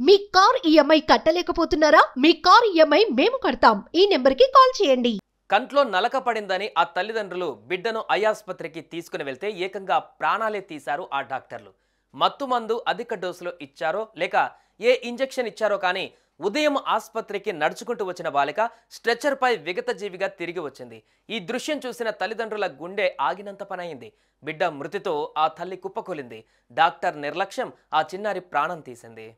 మీ car EMI కట్టలేకపోతున్నారా? మీ car EMI మేము కడతాం. ఈ నెంబర్కి కాల్ చేయండి. కంట్లో నలక పడిందని ఆ తల్లిదండ్రులు బిడ్డను ఐ ఆసుపత్రికి తీసుకుని వెళ్తే ఏకంగా ప్రాణాలే తీశారు ఆ డాక్టర్లు. మత్తు మందు అధిక డోసులో ఇచ్చారో లేక ఏ ఇంజెక్షన్ ఇచ్చారో కానీ ఉదయం ఆసుపత్రికి నడుచుకుంటూ వచ్చిన బాలిక స్ట్రెచర్పై విగతజీవిగా తిరిగి వచ్చింది. ఈ దృశ్యం చూసిన తల్లిదండ్రుల గుండె ఆగినంత పనయింది. బిడ్డ మృతితో ఆ తల్లి కుప్పకూలింది. డాక్టర్ నిర్లక్ష్యం ఆ చిన్నారి ప్రాణం తీసింది.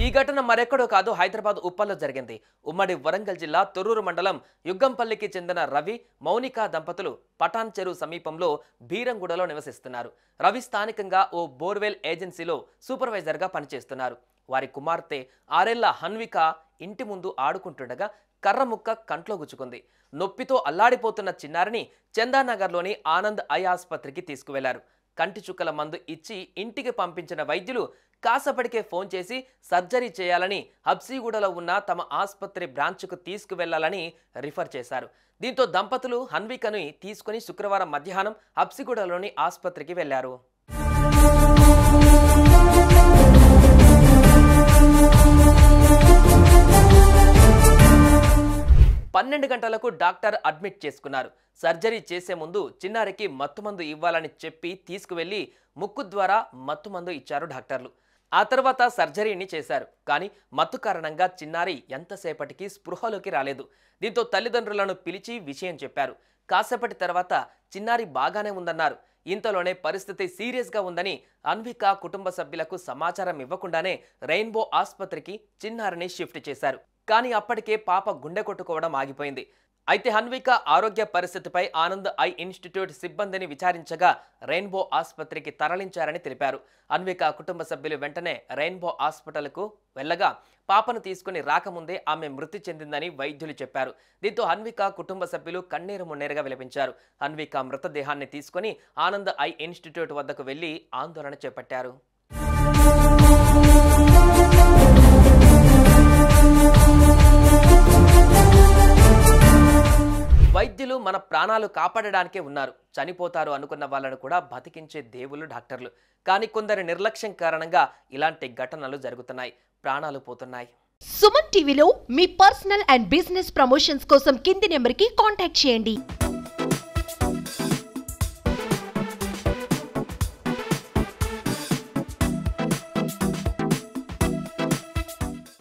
ఈ ఘటన మరెక్కడో కాదు, హైదరాబాద్ ఉప్పల్లో జరిగింది. ఉమ్మడి వరంగల్ జిల్లా తొర్రూరు మండలం యుగ్గంపల్లికి చెందిన రవి, మౌనిక దంపతులు పటాన్ చెరువు సమీపంలో బీరంగూడలో నివసిస్తున్నారు. రవి స్థానికంగా ఓ బోర్వెల్ ఏజెన్సీలో సూపర్వైజర్గా పనిచేస్తున్నారు. వారి కుమార్తె 6 ఏళ్ల హన్విక ఇంటి ముందు ఆడుకుంటుండగా కర్ర ముక్క కంట్లో గుచ్చుకుంది. నొప్పితో అల్లాడిపోతున్న చిన్నారిని చందానగర్లోని ఆనంద్ ఐ ఆసుపత్రికి తీసుకువెళ్లారు. కంటి చుక్కల మందు ఇచ్చి ఇంటికి పంపించిన వైద్యులు కాసేపటికే ఫోన్ చేసి సర్జరీ చేయాలని హబ్సీగూడలో ఉన్న తమ ఆసుపత్రి బ్రాంచ్కు తీసుకువెళ్లాలని రిఫర్ చేశారు. దీంతో దంపతులు హన్వికను తీసుకుని శుక్రవారం మధ్యాహ్నం హబ్సీగూడలోని ఆసుపత్రికి వెళ్లారు. 12 గంటలకు డాక్టర్ అడ్మిట్ చేసుకున్నారు. సర్జరీ చేసే ముందు చిన్నారికి మత్తుమందు ఇవ్వాలని చెప్పి తీసుకువెళ్లి ముక్కు ద్వారా మత్తుమందు ఇచ్చారు డాక్టర్లు. ఆ తర్వాత సర్జరీని చేశారు. కానీ మత్తు కారణంగా చిన్నారి ఎంతసేపటికి స్పృహలోకి రాలేదు. దీంతో తల్లిదండ్రులను పిలిచి విషయం చెప్పారు. కాసేపటి తర్వాత చిన్నారి బాగానే ఉందన్నారు. ఇంతలోనే పరిస్థితి సీరియస్గా ఉందని అన్విక కుటుంబ సభ్యులకు సమాచారం ఇవ్వకుండానే రెయిన్బో ఆసుపత్రికి చిన్నారిని షిఫ్ట్ చేశారు. కానీ అప్పటికే పాప గుండె కొట్టుకోవడం ఆగిపోయింది. అయితే హన్విక ఆరోగ్య పరిస్థితిపై ఆనంద్ ఐ ఇన్స్టిట్యూట్ సిబ్బందిని విచారించగా రెయిన్బో ఆసుపత్రికి తరలించారని తెలిపారు. హన్విక కుటుంబ సభ్యులు వెంటనే రెయిన్బో హాస్పిటల్కు వెళ్ళగా పాపను తీసుకుని రాకముందే ఆమె మృతి చెందిందని వైద్యులు చెప్పారు. దీంతో హన్విక కుటుంబ సభ్యులు కన్నీరు మున్నీరుగా విలపించారు. హన్విక మృతదేహాన్ని తీసుకుని ఆనంద్ ఐ ఇన్స్టిట్యూట్ వద్దకు వెళ్లి ఆందోళన చేపట్టారు. వైద్యులు మన ప్రాణాలు కాపాడడానికే ఉన్నారు. చనిపోతారు అనుకున్న వాళ్ళను కూడా బతికించే దేవుళ్ళు డాక్టర్లు. కానీ కొందరి నిర్లక్ష్యం కారణంగా ఇలాంటి ఘటనలు జరుగుతున్నాయి, ప్రాణాలు పోతున్నాయి. సుమన్ టీవీలో మీ పర్సనల్ అండ్ బిజినెస్ ప్రమోషన్స్ కోసం కింది నెంబర్కి కాంటాక్ట్ చేయండి.